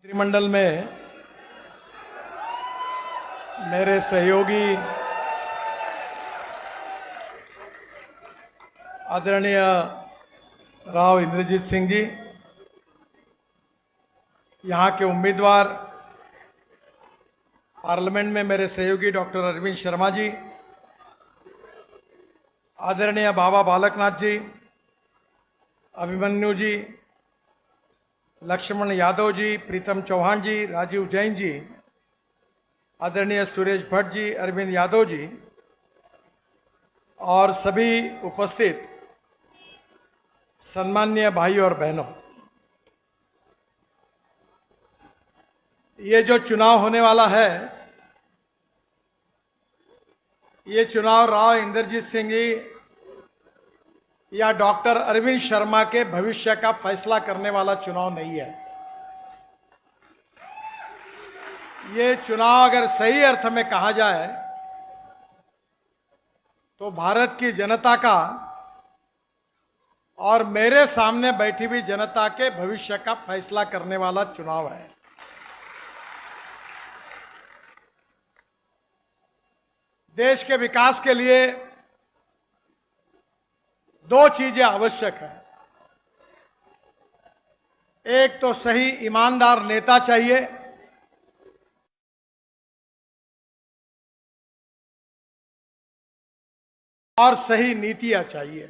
मंत्रिमंडल में मेरे सहयोगी आदरणीय राव इंद्रजीत सिंह जी, यहाँ के उम्मीदवार पार्लियामेंट में मेरे सहयोगी डॉक्टर अरविंद शर्मा जी, आदरणीय बाबा बालकनाथ जी, अभिमन्यु जी, लक्ष्मण यादव जी, प्रीतम चौहान जी, राजीव जैन जी, आदरणीय सुरेश भट्ट जी, अरविंद यादव जी और सभी उपस्थित सम्माननीय भाई और बहनों, ये जो चुनाव होने वाला है, ये चुनाव राव इंद्रजीत सिंह जी या डॉक्टर अरविंद शर्मा के भविष्य का फैसला करने वाला चुनाव नहीं है। ये चुनाव अगर सही अर्थ में कहा जाए तो भारत की जनता का और मेरे सामने बैठी हुई जनता के भविष्य का फैसला करने वाला चुनाव है। देश के विकास के लिए दो चीजें आवश्यक है। एक तो सही ईमानदार नेता चाहिए और सही नीतियां चाहिए।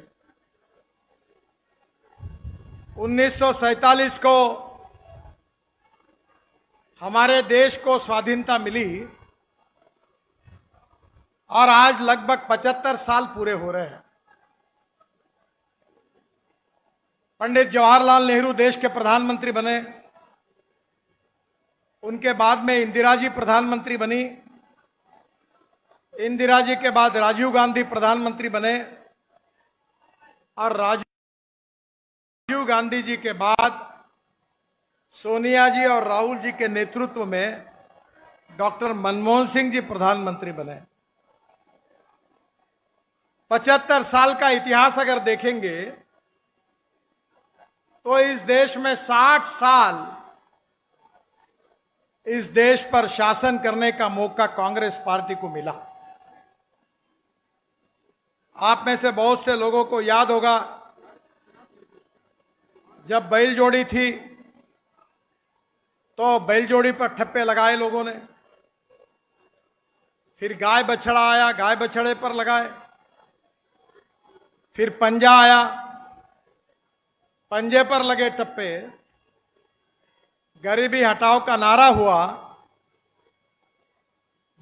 1947 को हमारे देश को स्वाधीनता मिली और आज लगभग 75 साल पूरे हो रहे हैं। पंडित जवाहरलाल नेहरू देश के प्रधानमंत्री बने, उनके बाद में इंदिरा जी प्रधानमंत्री बनी, इंदिरा जी के बाद राजीव गांधी प्रधानमंत्री बने और राजीव गांधी जी के बाद सोनिया जी और राहुल जी के नेतृत्व में डॉक्टर मनमोहन सिंह जी प्रधानमंत्री बने। 75 साल का इतिहास अगर देखेंगे तो इस देश में 60 साल इस देश पर शासन करने का मौका कांग्रेस पार्टी को मिला। आप में से बहुत से लोगों को याद होगा, जब बैलजोड़ी थी तो बैलजोड़ी पर ठप्पे लगाए लोगों ने, फिर गाय बछड़ा आया, गाय बछड़े पर लगाए, फिर पंजा आया, पंजे पर लगे टप्पे, गरीबी हटाओ का नारा हुआ,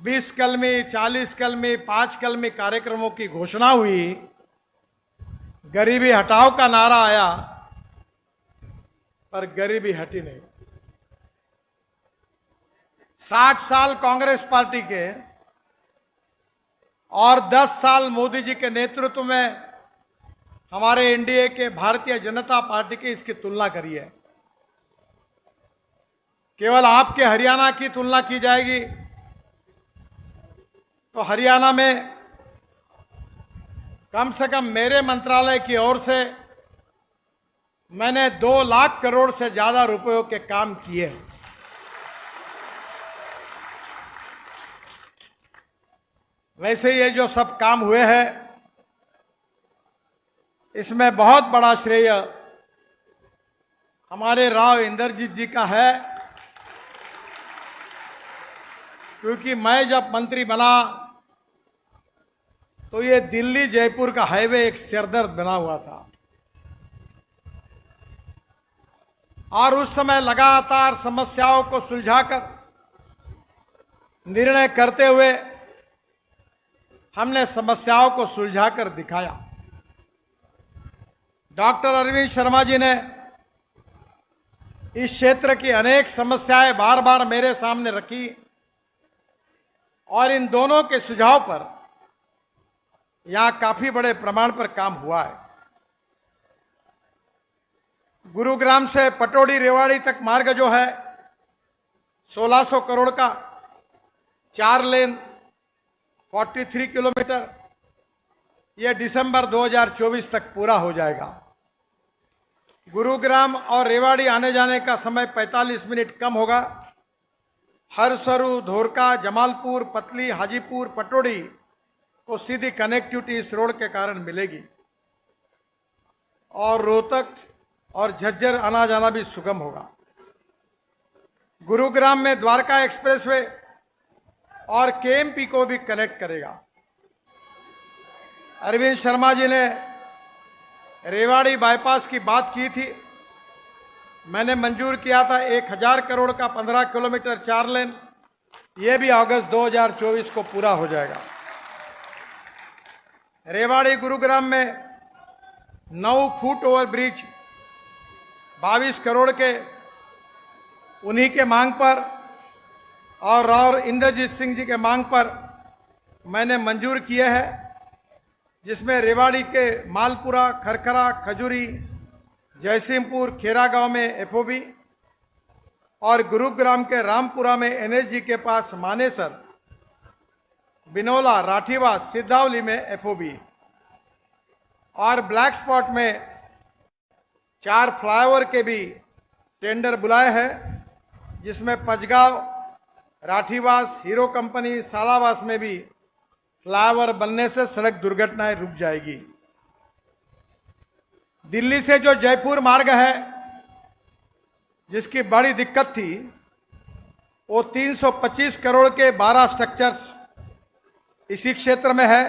20 कलमी, 40 कलमी, 5 कलमी कार्यक्रमों की घोषणा हुई, गरीबी हटाओ का नारा आया, पर गरीबी हटी नहीं। 60 साल कांग्रेस पार्टी के और 10 साल मोदी जी के नेतृत्व में हमारे एनडीए के भारतीय जनता पार्टी की इसकी तुलना करिए। केवल आपके हरियाणा की तुलना की जाएगी तो हरियाणा में कम से कम मेरे मंत्रालय की ओर से मैंने 2 लाख करोड़ से ज्यादा रुपयों के काम किए। वैसे ये जो सब काम हुए हैं, इसमें बहुत बड़ा श्रेय हमारे राव इंद्रजीत जी का है, क्योंकि मैं जब मंत्री बना तो ये दिल्ली जयपुर का हाईवे एक सिरदर्द बना हुआ था और उस समय लगातार समस्याओं को सुलझाकर निर्णय करते हुए हमने समस्याओं को सुलझाकर दिखाया। डॉक्टर अरविंद शर्मा जी ने इस क्षेत्र की अनेक समस्याएं बार बार मेरे सामने रखी और इन दोनों के सुझाव पर यहां काफी बड़े प्रमाण पर काम हुआ है। गुरुग्राम से पटौड़ी रेवाड़ी तक मार्ग जो है 1600 करोड़ का 4 लेन 43 किलोमीटर, यह दिसंबर 2024 तक पूरा हो जाएगा। गुरुग्राम और रेवाड़ी आने जाने का समय 45 मिनट कम होगा। हरसरू, धोरका, जमालपुर, पतली, हाजीपुर, पटोड़ी को सीधी कनेक्टिविटी इस रोड के कारण मिलेगी और रोहतक और झज्जर आना जाना भी सुगम होगा। गुरुग्राम में द्वारका एक्सप्रेसवे और केएमपी को भी कनेक्ट करेगा। अरविंद शर्मा जी ने रेवाड़ी बाईपास की बात की थी, मैंने मंजूर किया था 1000 करोड़ का 15 किलोमीटर 4 लेन, यह भी अगस्त 2024 को पूरा हो जाएगा। रेवाड़ी गुरुग्राम में 9 फुट ओवर ब्रिज 22 करोड़ के उन्हीं के मांग पर और राव इंद्रजीत सिंह जी के मांग पर मैंने मंजूर किए हैं, जिसमें रेवाड़ी के मालपुरा, खरखरा, खजूरी, जयसिंहपुर, खेरा गांव में एफओबी और गुरुग्राम के रामपुरा में एनएसजी के पास मानेसर, बिनोला, राठीवास, सिद्धावली में एफओबी और ब्लैक स्पॉट में 4 फ्लाईओवर के भी टेंडर बुलाए हैं, जिसमें पचगांव, राठीवास, हीरो कंपनी, सालावास में भी फ्लाईओवर बनने से सड़क दुर्घटनाएं रुक जाएगी। दिल्ली से जो जयपुर मार्ग है, जिसकी बड़ी दिक्कत थी, वो 325 करोड़ के 12 स्ट्रक्चर्स इसी क्षेत्र में है।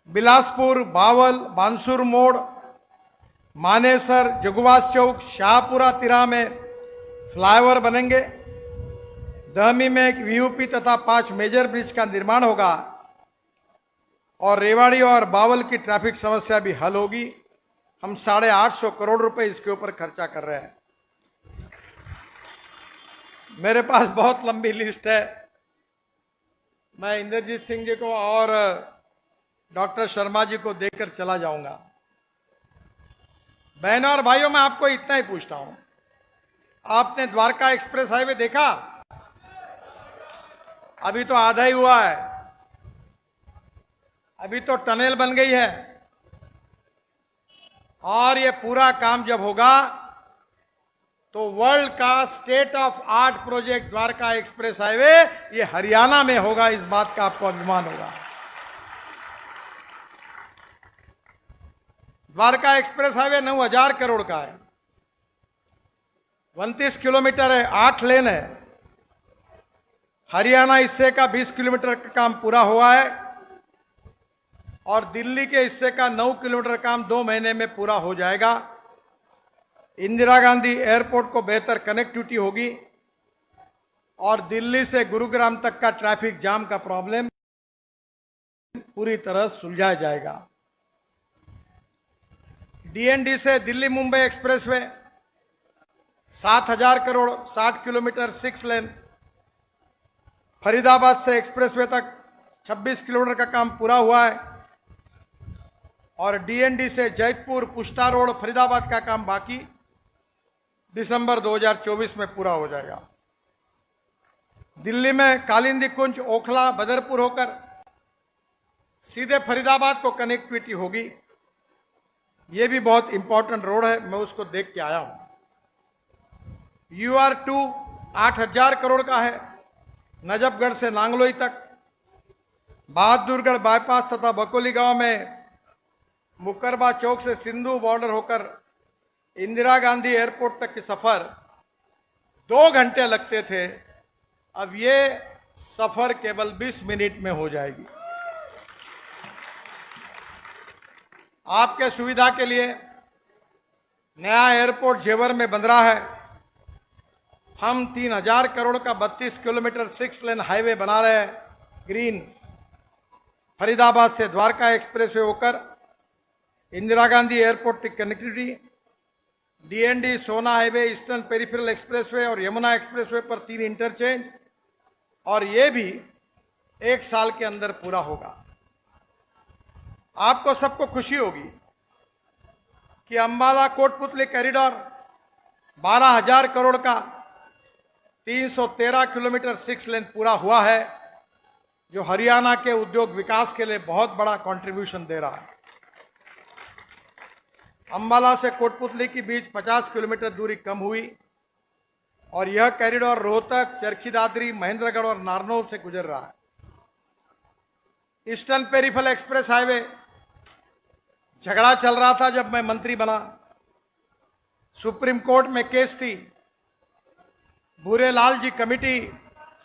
बिलासपुर, बावल, बांसुर मोड़, मानेसर, जुगवास चौक, शाहपुरा तिरा में फ्लाईओवर बनेंगे। दहमी में एक वीयूपी तथा 5 मेजर ब्रिज का निर्माण होगा और रेवाड़ी और बावल की ट्रैफिक समस्या भी हल होगी। हम 850 करोड़ रुपए इसके ऊपर खर्चा कर रहे हैं। मेरे पास बहुत लंबी लिस्ट है, मैं इंद्रजीत सिंह जी को और डॉक्टर शर्मा जी को देकर चला जाऊंगा। बहनों और भाइयों, मैं आपको इतना ही पूछता हूं, आपने द्वारका एक्सप्रेस हाईवे देखा? अभी तो आधा ही हुआ है, अभी तो टनल बन गई है और ये पूरा काम जब होगा तो वर्ल्ड का state of art project Dwarka express highway ये हरियाणा में होगा, इस बात का आपको अभिमान होगा। द्वारका एक्सप्रेस हाईवे 9000 करोड़ का है, 29 किलोमीटर है, 8 लेन है। हरियाणा हिस्से का 20 किलोमीटर का काम पूरा हुआ है और दिल्ली के हिस्से का 9 किलोमीटर काम 2 महीने में पूरा हो जाएगा। इंदिरा गांधी एयरपोर्ट को बेहतर कनेक्टिविटी होगी और दिल्ली से गुरुग्राम तक का ट्रैफिक जाम का प्रॉब्लम पूरी तरह सुलझाया जाएगा। डीएनडी से दिल्ली मुंबई एक्सप्रेसवे 7000 करोड़, 60 किलोमीटर 6 लेन। फरीदाबाद से एक्सप्रेसवे तक 26 किलोमीटर का काम पूरा हुआ है और डीएनडी से जैतपुर, पुष्टा रोड, फरीदाबाद का काम बाकी दिसंबर 2024 में पूरा हो जाएगा। दिल्ली में कालिंदी कुंज, ओखला, बदरपुर होकर सीधे फरीदाबाद को कनेक्टिविटी होगी। ये भी बहुत इंपॉर्टेंट रोड है, मैं उसको देख के आया हूं। UR2 8000 करोड़ का है, नजफगढ़ से नांगलोई तक। बहादुरगढ़ बाईपास तथा बकोली गांव में मुकरबा चौक से सिंधु बॉर्डर होकर इंदिरा गांधी एयरपोर्ट तक की सफर 2 घंटे लगते थे, अब ये सफर केवल 20 मिनट में हो जाएगी। आपके सुविधा के लिए नया एयरपोर्ट जेवर में बन रहा है। हम 3000 करोड़ का 32 किलोमीटर 6 लेन हाईवे बना रहे हैं, ग्रीन। फरीदाबाद से द्वारका एक्सप्रेसवे होकर इंदिरा गांधी एयरपोर्ट तक कनेक्टिविटी। डीएनडी, सोना हाईवे, ईस्टर्न पेरिफेरल एक्सप्रेसवे और यमुना एक्सप्रेसवे पर 3 इंटरचेंज, और ये भी 1 साल के अंदर पूरा होगा। आपको सबको खुशी होगी कि अंबाला कोटपुतली कॉरिडोर 12000 करोड़ का 313 किलोमीटर 6 लेन पूरा हुआ है, जो हरियाणा के उद्योग विकास के लिए बहुत बड़ा कंट्रीब्यूशन दे रहा है। अंबाला से कोटपुतली के बीच 50 किलोमीटर दूरी कम हुई और यह कॉरिडोर रोहतक, चरखी दादरी, महेंद्रगढ़ और नारनौल से गुजर रहा है। ईस्टर्न पेरिफेरल एक्सप्रेस हाईवे झगड़ा चल रहा था जब मैं मंत्री बना। सुप्रीम कोर्ट में केस थी। भूरेलाल जी कमेटी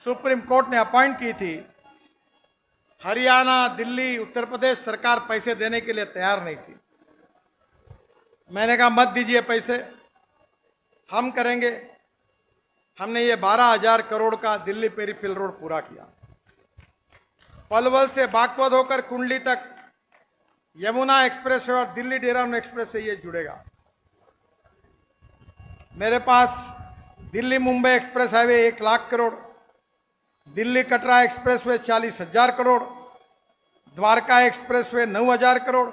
सुप्रीम कोर्ट ने अपॉइंट की थी। हरियाणा, दिल्ली, उत्तर प्रदेश सरकार पैसे देने के लिए तैयार नहीं थी। मैंने कहा मत दीजिए पैसे, हम करेंगे। हमने ये 12,000 करोड़ का दिल्ली पेरिफेरल रोड पूरा किया। पलवल से बागपत होकर कुंडली तक यमुना एक्सप्रेस और दिल्ली देहरादून एक्सप्रेस से ये जुड़ेगा। मेरे पास Delhi Mumbai express highway 1 lakh crore, Delhi Katra expressway 40,000 crore, Dwarka expressway 9,000 crore,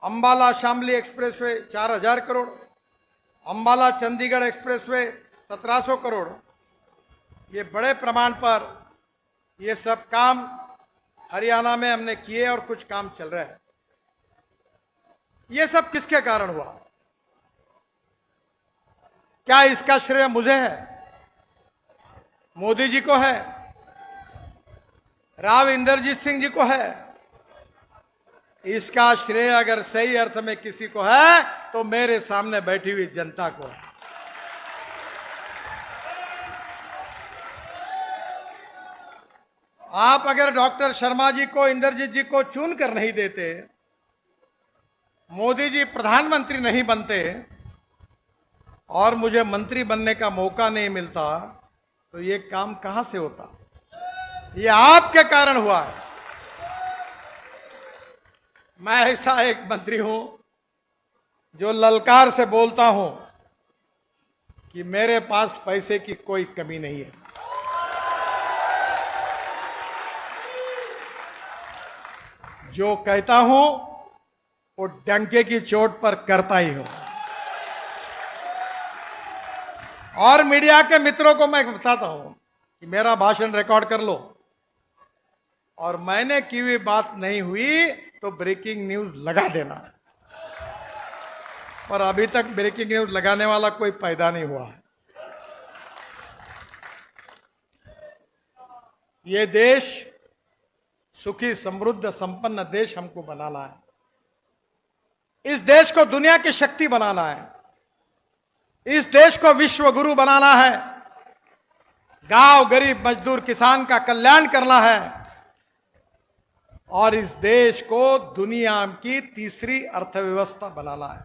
Ambala Shamli expressway 4,000 crore, Ambala Chandigarh expressway 1,700 crore. ये बड़े प्रमाण पर ये सब काम हरियाणा में हमने किए और कुछ काम चल रहे हैं। ये सब किसके कारण हुआ? क्या इसका श्रेय मुझे है? मोदी जी को है? राव इंद्रजीत सिंह जी को है? इसका श्रेय अगर सही अर्थ में किसी को है तो मेरे सामने बैठी हुई जनता को है। आप अगर डॉक्टर शर्मा जी को, इंद्रजीत जी को चुन कर नहीं देते, मोदी जी प्रधानमंत्री नहीं बनते और मुझे मंत्री बनने का मौका नहीं मिलता तो ये काम कहां से होता? ये आपके कारण हुआ है। मैं ऐसा एक मंत्री हूं जो ललकार से बोलता हूं कि मेरे पास पैसे की कोई कमी नहीं है। जो कहता हूं वो डंके की चोट पर करता ही हूं। और मीडिया के मित्रों को मैं बताता हूं कि मेरा भाषण रिकॉर्ड कर लो और मैंने की हुई बात नहीं हुई तो ब्रेकिंग न्यूज लगा देना। पर अभी तक ब्रेकिंग न्यूज लगाने वाला कोई पैदा नहीं हुआ है। ये देश सुखी, समृद्ध, संपन्न देश हमको बनाना है। इस देश को दुनिया की शक्ति बनाना है। इस देश को विश्व गुरु बनाना है। गांव, गरीब, मजदूर, किसान का कल्याण करना है और इस देश को दुनिया की तीसरी अर्थव्यवस्था बनाना है।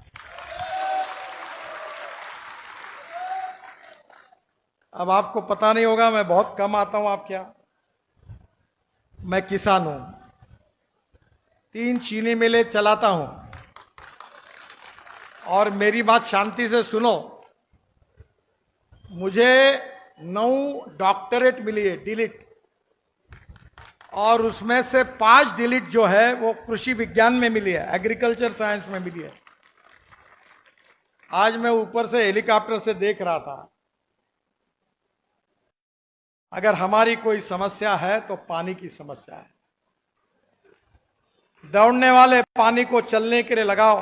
अब आपको पता नहीं होगा, मैं बहुत कम आता हूं। आप क्या, मैं किसान हूं, 3 चीनी मिलें चलाता हूं। और मेरी बात शांति से सुनो, मुझे 9 डॉक्टरेट मिली है, डिलीट, और उसमें से 5 डिलीट जो है वो कृषि विज्ञान में मिली है, एग्रीकल्चर साइंस में मिली है। आज मैं ऊपर से हेलीकॉप्टर से देख रहा था। अगर हमारी कोई समस्या है तो पानी की समस्या है। दौड़ने वाले पानी को चलने के लिए लगाओ,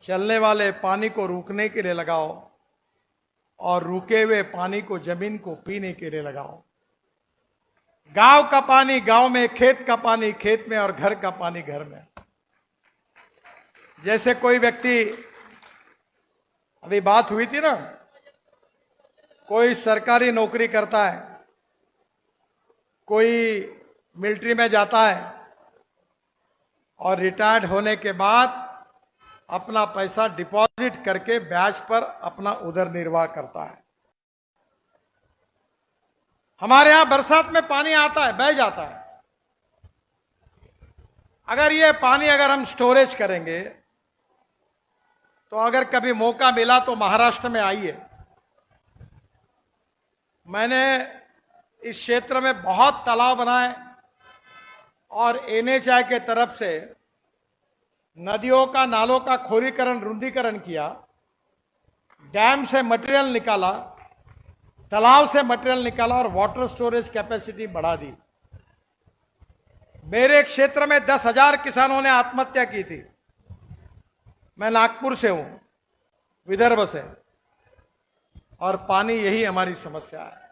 चलने वाले पानी को रुकने के लिए लगाओ, और रुके हुए पानी को जमीन को पीने के लिए लगाओ। गांव का पानी गांव में, खेत का पानी खेत में, और घर का पानी घर में। जैसे कोई व्यक्ति, अभी बात हुई थी ना, कोई सरकारी नौकरी करता है, कोई मिलिट्री में जाता है और रिटायर्ड होने के बाद अपना पैसा डिपॉजिट करके ब्याज पर अपना उदर निर्वाह करता है। हमारे यहां बरसात में पानी आता है, बह जाता है। अगर ये पानी अगर हम स्टोरेज करेंगे तो अगर कभी मौका मिला तो महाराष्ट्र में आइए। मैंने इस क्षेत्र में बहुत तालाब बनाए और एनएचआई के तरफ से नदियों का, नालों का खोरीकरण, रुंदीकरण किया, डैम से मटेरियल निकाला, तालाब से मटेरियल निकाला और वाटर स्टोरेज कैपेसिटी बढ़ा दी। मेरे क्षेत्र में 10,000 किसानों ने आत्महत्या की थी। मैं नागपुर से हूं, विदर्भ से, और पानी यही हमारी समस्या है।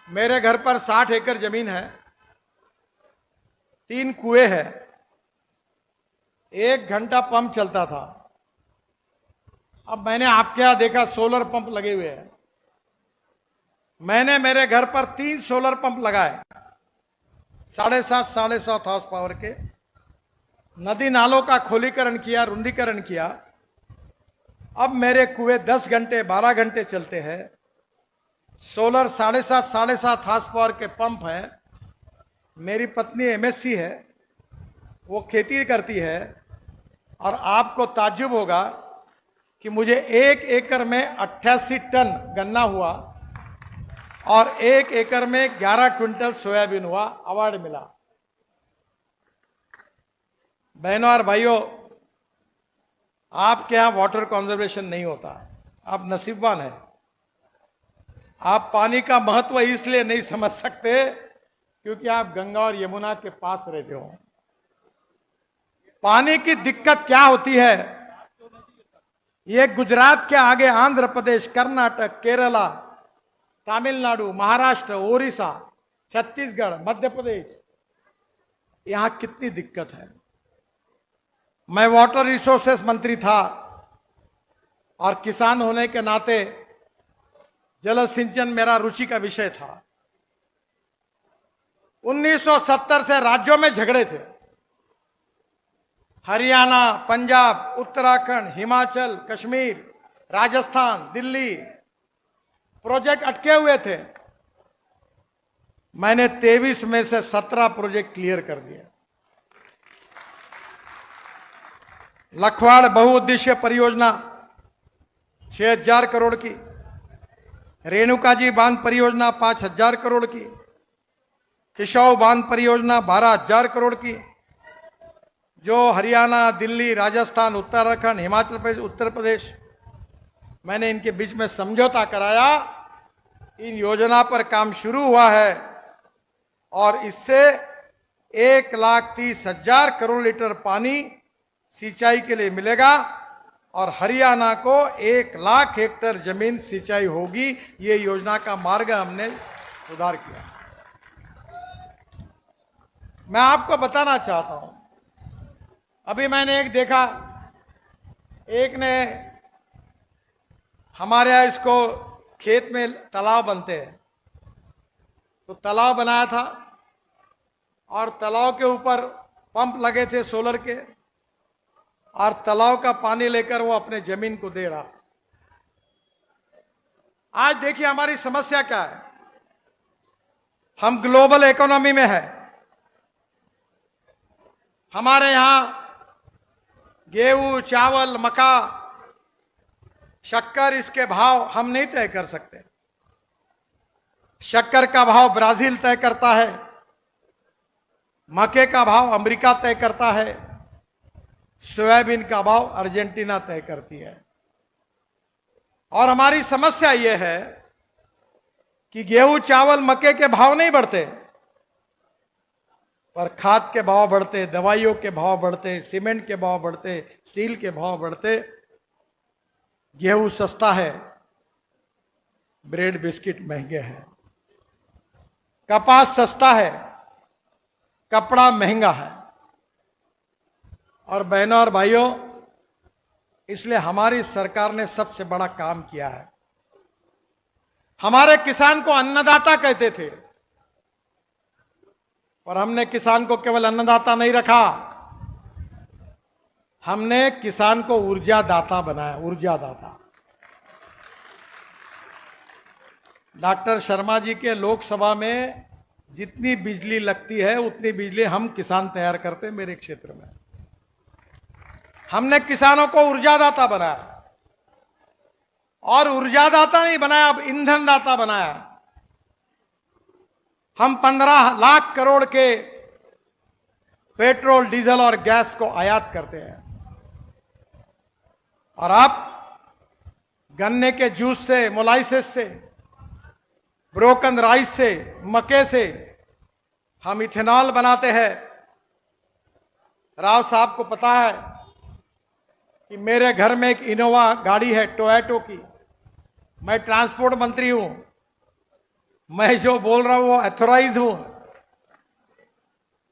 मेरे घर पर 60 एकड़ जमीन है, 3 कुएं हैं, 1 घंटा पंप चलता था। अब मैंने आपके यहां देखा सोलर पंप लगे हुए हैं। मैंने मेरे घर पर 3 सोलर पंप लगाए, 7.5 हॉर्स पावर के। नदी नालों का खोलीकरण किया, रुंदीकरण किया। अब मेरे कुएं 10 घंटे 12 घंटे चलते हैं। सोलर 7.5 हॉर्स पावर के पंप हैं। मेरी पत्नी एमएससी है, वो खेती करती है, और आपको ताज्जुब होगा कि मुझे 1 एकड़ में 88 टन गन्ना हुआ और 1 एकड़ में 11 क्विंटल सोयाबीन हुआ, अवार्ड मिला। बहनों और भाइयों, आपके यहां वाटर कंजर्वेशन नहीं होता, आप नसीबवान हैं। आप पानी का महत्व इसलिए नहीं समझ सकते क्योंकि आप गंगा और यमुना के पास रहते हो। पानी की दिक्कत क्या होती है, ये गुजरात के आगे आंध्र प्रदेश, कर्नाटक, केरला, तमिलनाडु, महाराष्ट्र, ओडिशा, छत्तीसगढ़, मध्य प्रदेश, यहां कितनी दिक्कत है। मैं वाटर रिसोर्सेस मंत्री था और किसान होने के नाते जल सिंचन मेरा रुचि का विषय था। 1970 से राज्यों में झगड़े थे। हरियाणा, पंजाब, उत्तराखंड, हिमाचल, कश्मीर, राजस्थान, दिल्ली, प्रोजेक्ट अटके हुए थे। मैंने 23 में से 17 प्रोजेक्ट क्लियर कर दिए। लखवाड़ बहुउद्देश्य परियोजना 6000 करोड़ की, रेणुका जी बांध परियोजना 5000 करोड़ की, किशोर बांध परियोजना 12000 करोड़ की, जो हरियाणा, दिल्ली, राजस्थान, उत्तराखंड, हिमाचल प्रदेश, उत्तर प्रदेश, मैंने इनके बीच में समझौता कराया। इन योजना पर काम शुरू हुआ है और इससे 1,30,000 करोड़ लीटर पानी सिंचाई के लिए मिलेगा और हरियाणा को 1 लाख हेक्टेयर जमीन सिंचाई होगी। ये योजना का मार्ग हमने सुधार किया। मैं आपको बताना चाहता हूं, अभी मैंने एक देखा, एक ने हमारे यहां इसको खेत में तालाब बनते हैं, तो तालाब बनाया था और तालाब के ऊपर पंप लगे थे सोलर के, और तालाब का पानी लेकर वो अपने जमीन को दे रहा। आज देखिए हमारी समस्या क्या है। हम ग्लोबल इकोनॉमी में है। हमारे यहां गेहूं, चावल, मक्का, शक्कर, इसके भाव हम नहीं तय कर सकते। शक्कर का भाव ब्राजील तय करता है, मक्के का भाव अमेरिका तय करता है, सोयाबीन का भाव अर्जेंटीना तय करती है। और हमारी समस्या यह है कि गेहूं, चावल, मक्के के भाव नहीं बढ़ते, पर खाद के भाव बढ़ते, दवाइयों के भाव बढ़ते, सीमेंट के भाव बढ़ते, स्टील के भाव बढ़ते। गेहूं सस्ता है, ब्रेड बिस्किट महंगे हैं। कपास सस्ता है, कपड़ा महंगा है। और बहनों और भाइयों, इसलिए हमारी सरकार ने सबसे बड़ा काम किया है। हमारे किसान को अन्नदाता कहते थे, और हमने किसान को केवल अन्नदाता नहीं रखा, हमने किसान को ऊर्जादाता बनाया। ऊर्जादाता। डॉक्टर शर्मा जी के लोकसभा में जितनी बिजली लगती है उतनी बिजली हम किसान तैयार करते हैं। मेरे क्षेत्र में हमने किसानों को ऊर्जादाता बनाया, और ऊर्जादाता नहीं बनाया, अब ईंधन दाता बनाया। हम 15 लाख करोड़ के पेट्रोल, डीजल और गैस को आयात करते हैं, और आप गन्ने के जूस से, मोलाइसिस से, ब्रोकन राइस से, मक्के से हम इथेनॉल बनाते हैं। राव साहब को पता है, कि मेरे घर में एक इनोवा गाड़ी है टोयोटो की, मैं ट्रांसपोर्ट मंत्री हूं, मैं जो बोल रहा हूं वो अथोराइज हूं,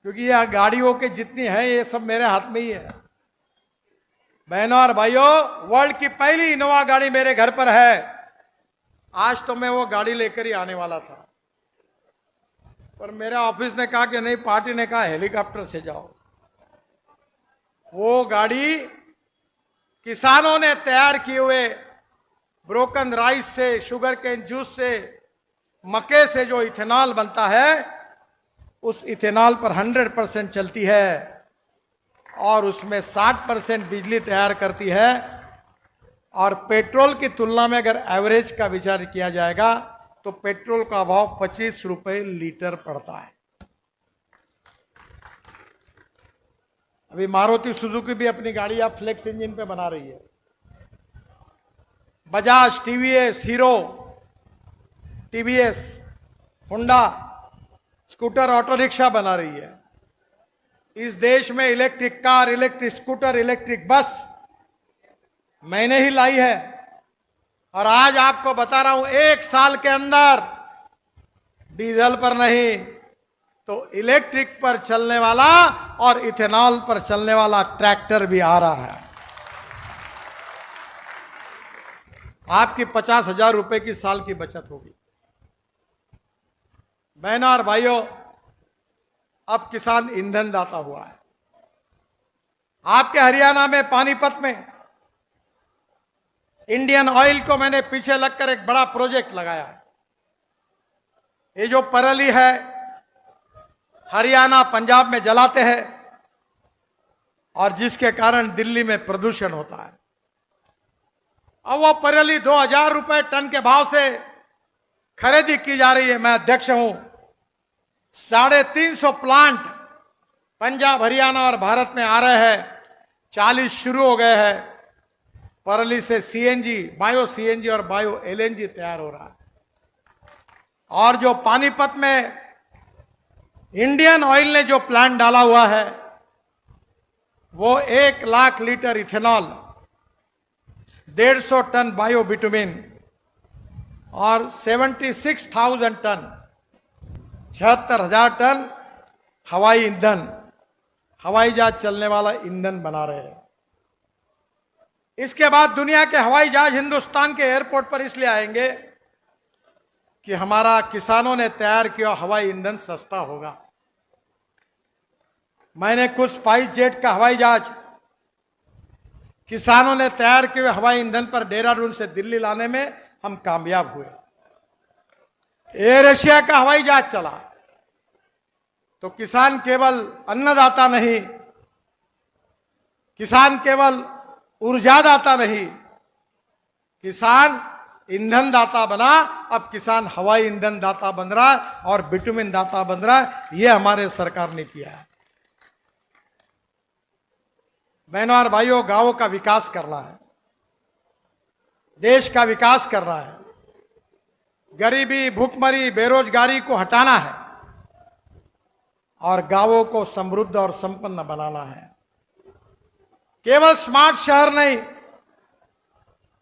क्योंकि ये गाड़ियों के जितनी है ये सब मेरे हाथ में ही है। बहनों और भाइयों, वर्ल्ड की पहली इनोवा गाड़ी मेरे घर पर है। आज तो मैं वो गाड़ी लेकर ही आने वाला था, पर मेरे ऑफिस ने कहा कि नहीं, पार्टी ने कहा हेलीकॉप्टर से जाओ। वो गाड़ी किसानों ने तैयार किए हुए ब्रोकन राइस से, शुगर केन जूस से, मक्के से जो इथेनॉल बनता है, उस इथेनॉल पर 100% चलती है और उसमें 60% बिजली तैयार करती है। और पेट्रोल की तुलना में अगर एवरेज का विचार किया जाएगा तो पेट्रोल का भाव 25 रुपए लीटर पड़ता है। अभी मारुति सुजुकी भी अपनी गाड़ी आप फ्लेक्स इंजन पे बना रही है। Bajaj, TVS, hero, TVS, Honda scooter, auto rickshaw बना रही है। इस देश में electric car, electric scooter, electric bus मैंने ही लाई है। और आज आपको बता रहा हूं, 1 साल के अंदर डीजल पर नहीं तो इलेक्ट्रिक पर चलने वाला और इथेनॉल पर चलने वाला ट्रैक्टर भी आ रहा है। आपकी 50,000 रुपए की साल की बचत होगी। बहनों और भाइयों, अब किसान ईंधन दाता हुआ है। आपके हरियाणा में पानीपत में इंडियन ऑयल को मैंने पीछे लगकर एक बड़ा प्रोजेक्ट लगाया है। ये जो पराली है हरियाणा पंजाब में जलाते हैं और जिसके कारण दिल्ली में प्रदूषण होता है। अब वो पराली 2,000 रुपए टन के भाव से खरीदी की जा रही है। मैं अध्यक्ष हूं। 350 प्लांट पंजाब, हरियाणा और भारत में आ रहे हैं। 40 शुरू हो गए हैं। पराली से सीएनजी, बायो सीएनजी और बायो एलएनजी तैयार हो रहा है। और जो पानीपत में इंडियन ऑयल ने जो प्लांट डाला हुआ है, वो 1 lakh litre ethanol, 150 tonne bio bitumen और 76,000 टन, 76,000 टन हवाई ईंधन, हवाई जहाज चलने वाला ईंधन बना रहे हैं। इसके बाद दुनिया के हवाई जहाज हिंदुस्तान के एयरपोर्ट पर इसलिए आएंगे कि हमारा किसानों ने तैयार किया हवाई ईंधन सस्ता होगा। मैंने कुछ स्पाइस जेट का हवाई जहाज किसानों ने तैयार किए हुए हवाई ईंधन पर देहरादून से दिल्ली लाने में हम कामयाब हुए। एयर एशिया का हवाई जहाज चला तो किसान केवल अन्नदाता नहीं, किसान केवल ऊर्जादाता नहीं, किसान ईंधन दाता बना। अब किसान हवाई ईंधन दाता बन रहा है और बिटुमिन दाता बन रहा है। यह हमारे सरकार ने किया है। बहनों और भाइयों, गांवों का विकास करना है, देश का विकास करना है, गरीबी, भूखमरी, बेरोजगारी को हटाना है और गांवों को समृद्ध और संपन्न बनाना है। केवल स्मार्ट शहर नहीं,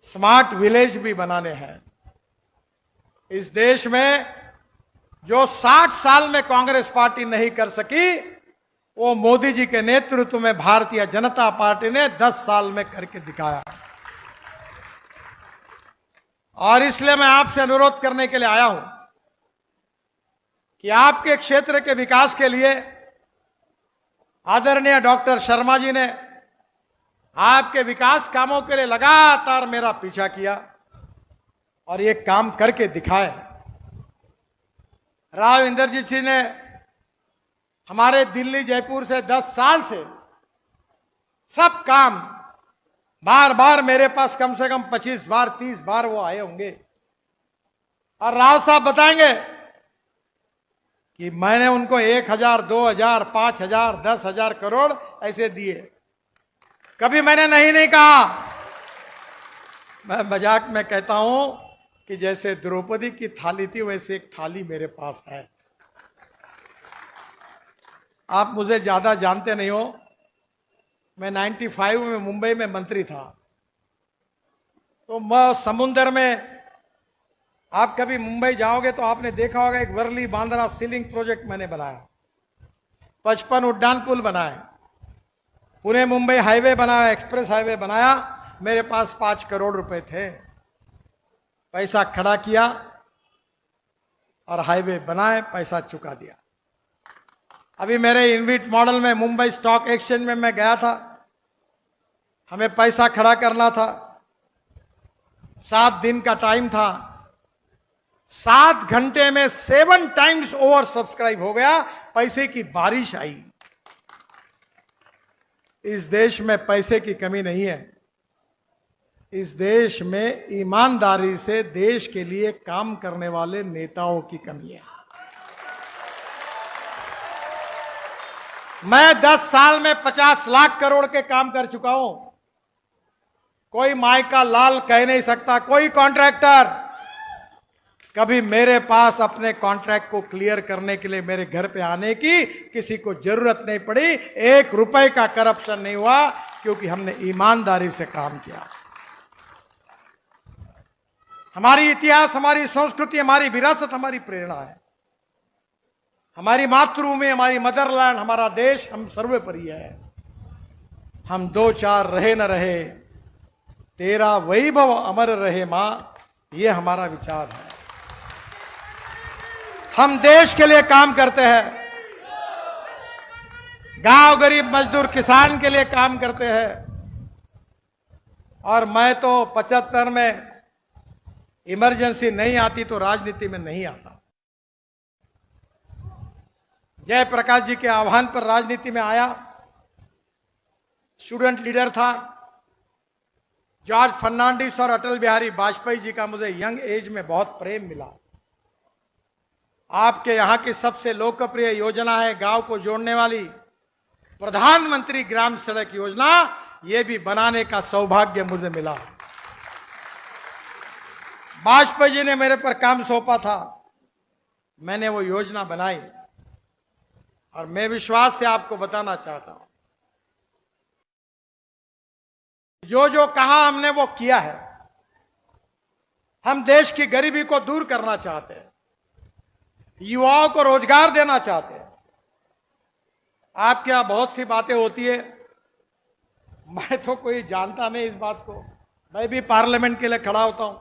स्मार्ट विलेज भी बनाने हैं। इस देश में जो 60 साल में कांग्रेस पार्टी नहीं कर सकी, वो मोदी जी के नेतृत्व में भारतीय जनता पार्टी ने 10 साल में करके दिखाया। और इसलिए मैं आपसे अनुरोध करने के लिए आया हूं कि आपके क्षेत्र के विकास के लिए आदरणीय डॉक्टर शर्मा जी ने आपके विकास कामों के लिए लगातार मेरा पीछा किया और ये काम करके दिखाए। राव इंद्रजीत सिंह ने हमारे दिल्ली, जयपुर से 10 साल से सब काम बार बार मेरे पास कम से कम 25 बार, 30 बार वो आए होंगे। और राव साहब बताएंगे कि मैंने उनको 1,000, 2,000, 5,000, 10,000 करोड़ ऐसे दिए। कभी मैंने नहीं कहा। मैं मजाक में कहता हूं कि जैसे द्रौपदी की थाली थी वैसे एक थाली मेरे पास है। आप मुझे ज्यादा जानते नहीं हो, मैं 95 में मुंबई में मंत्री था, तो मैं समुद्र में, आप कभी मुंबई जाओगे तो आपने देखा होगा एक वर्ली बांद्रा सीलिंग प्रोजेक्ट मैंने बनाया, 55 उड्डान पुल बनाए, पुणे मुंबई हाईवे बनाया, एक्सप्रेस हाईवे बनाया। मेरे पास 5 करोड़ रुपए थे, पैसा खड़ा किया और हाईवे बनाए, पैसा चुका दिया। अभी मेरे इनविट मॉडल में मुंबई स्टॉक एक्सचेंज में मैं गया था, हमें पैसा खड़ा करना था, 7 दिन का टाइम था, 7 घंटे में 7 टाइम्स ओवर सब्सक्राइब हो गया, पैसे की बारिश आई। इस देश में पैसे की कमी नहीं है, इस देश में ईमानदारी से देश के लिए काम करने वाले नेताओं की कमी है। मैं 10 साल में 50 लाख करोड़ के काम कर चुका हूं। कोई माई का लाल कह नहीं सकता, कोई कॉन्ट्रैक्टर कभी मेरे पास अपने कॉन्ट्रैक्ट को क्लियर करने के लिए मेरे घर पे आने की किसी को जरूरत नहीं पड़ी। 1 रुपए का करप्शन नहीं हुआ, क्योंकि हमने ईमानदारी से काम किया। हमारी इतिहास, हमारी संस्कृति, हमारी विरासत हमारी प्रेरणा है। हमारी मातृभूमि, हमारी मदरलैंड, हमारा देश हम सर्वोपरि है। हम 2-4 रहे न रहे, तेरा वैभव अमर रहे मां, ये हमारा विचार है। हम देश के लिए काम करते हैं, गांव गरीब मजदूर किसान के लिए काम करते हैं। और मैं तो 75 में इमरजेंसी नहीं आती तो राजनीति में नहीं आता। जयप्रकाश जी के आह्वान पर राजनीति में आया, स्टूडेंट लीडर था। जॉर्ज फर्नांडिस और अटल बिहारी वाजपेयी जी का मुझे यंग एज में बहुत प्रेम मिला। आपके यहां की सबसे लोकप्रिय योजना है गांव को जोड़ने वाली प्रधानमंत्री ग्राम सड़क योजना, यह भी बनाने का सौभाग्य मुझे मिला। वाजपेयी जी ने मेरे पर काम सौंपा था, मैंने वो योजना बनाई। और मैं विश्वास से आपको बताना चाहता हूं, जो जो कहा हमने वो किया है। हम देश की गरीबी को दूर करना चाहते हैं, युवाओं को रोजगार देना चाहते हैं। आपके यहां बहुत सी बातें होती है, मैं तो कोई जानता नहीं इस बात को। मैं भी पार्लियामेंट के लिए खड़ा होता हूं,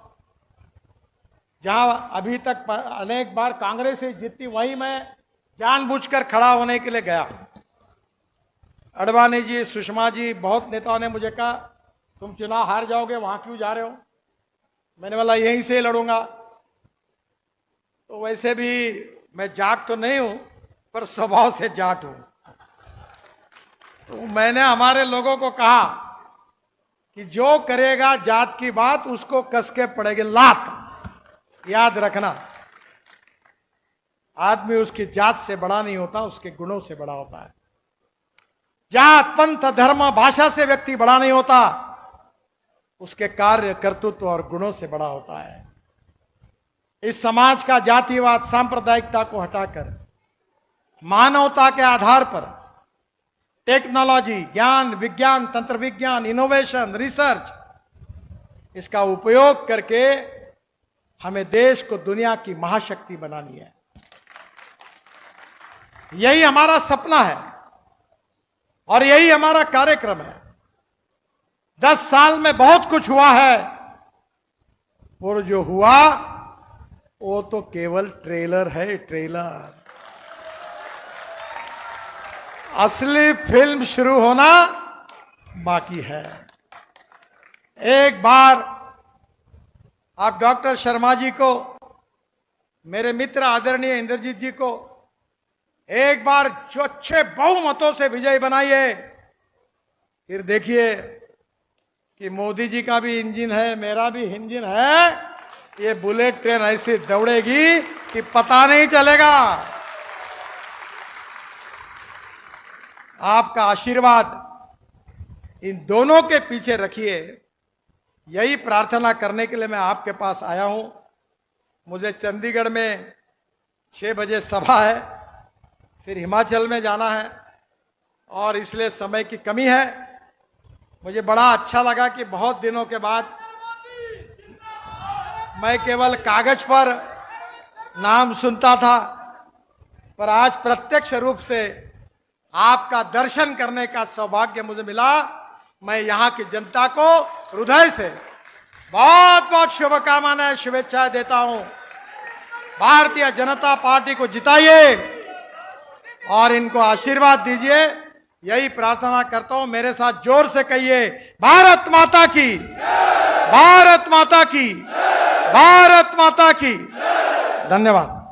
जहां अभी तक अनेक बार कांग्रेस से जीती, वहीं मैं जानबूझकर खड़ा होने के लिए गया। अडवाणी जी, सुषमा जी, बहुत नेताओं ने मुझे कहा तुम चुनाव हार जाओगे, वहां क्यों जा रहे हो? मैंने बोला यहीं से लड़ूंगा। तो वैसे भी मैं जाट तो नहीं हूं, पर स्वभाव से जाट हूं। तो मैंने हमारे लोगों को कहा कि जो करेगा जात की बात, उसको कस के पड़ेगी लात। याद रखना, आदमी उसकी जात से बड़ा नहीं होता, उसके गुणों से बड़ा होता है। जात, पंथ, धर्म, भाषा से व्यक्ति बड़ा नहीं होता, उसके कार्य, कर्तृत्व और गुणों से बड़ा होता है। इस समाज का जातिवाद, सांप्रदायिकता को हटाकर मानवता के आधार पर टेक्नोलॉजी, ज्ञान, विज्ञान, तंत्र विज्ञान, इनोवेशन, रिसर्च, इसका उपयोग करके हमें देश को दुनिया की महाशक्ति बनानी है। यही हमारा सपना है और यही हमारा कार्यक्रम है। 10 साल में बहुत कुछ हुआ है, और जो हुआ वो तो केवल ट्रेलर है, ट्रेलर। असली फिल्म शुरू होना बाकी है। एक बार आप डॉक्टर शर्मा जी को, मेरे मित्र आदरणीय इंद्रजीत जी को एक बार जो अच्छे बहुमतों से विजय बनाइए, फिर देखिए कि मोदी जी का भी इंजन है, मेरा भी इंजन है। ये बुलेट ट्रेन ऐसी दौड़ेगी कि पता नहीं चलेगा। आपका आशीर्वाद इन दोनों के पीछे रखिए, यही प्रार्थना करने के लिए मैं आपके पास आया हूं। मुझे चंडीगढ़ में 6 बजे सभा है, फिर हिमाचल में जाना है और इसलिए समय की कमी है। मुझे बड़ा अच्छा लगा कि बहुत दिनों के बाद मैं केवल कागज पर नाम सुनता था, पर आज प्रत्यक्ष रूप से आपका दर्शन करने का सौभाग्य मुझे मिला। मैं यहां की जनता को हृदय से बहुत बहुत शुभकामनाएं, शुभेच्छाएं देता हूं। भारतीय जनता पार्टी को जिताइए और इनको आशीर्वाद दीजिए, यही प्रार्थना करता हूं। मेरे साथ जोर से कहिए, भारत माता की, भारत माता की, भारत माता की। धन्यवाद।